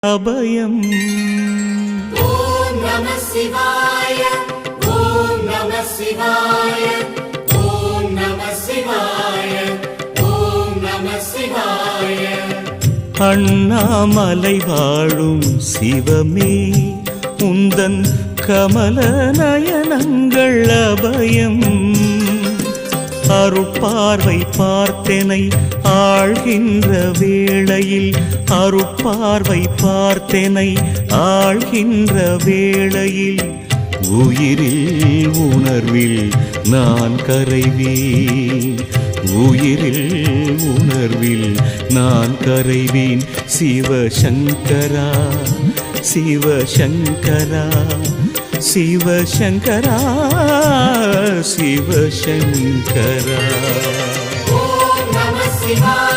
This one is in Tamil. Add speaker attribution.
Speaker 1: அபயம்.
Speaker 2: ஓம் நம சிவாய, ஓம் நம சிவாய, ஓம் நம சிவாய, ஓம் நம சிவாய.
Speaker 1: அண்ணாமலை வாழும் சிவமே உந்தன் கமல நயனங்கள் அபயம். அருட்பார்வை பார்த்தனை ஆழ்கின்ற வேளையில், அருட்பார்வை பார்த்தனை ஆழ்கின்ற வேளையில், உயிரில் உணர்வில் நான் கரைவேன், உயிரில் உணர்வில் நான் கரைவேன். சிவசங்கரா சிவசங்கரா சிவசங்கரா சிவசங்கரா.
Speaker 2: ஓம் நம சிவாய.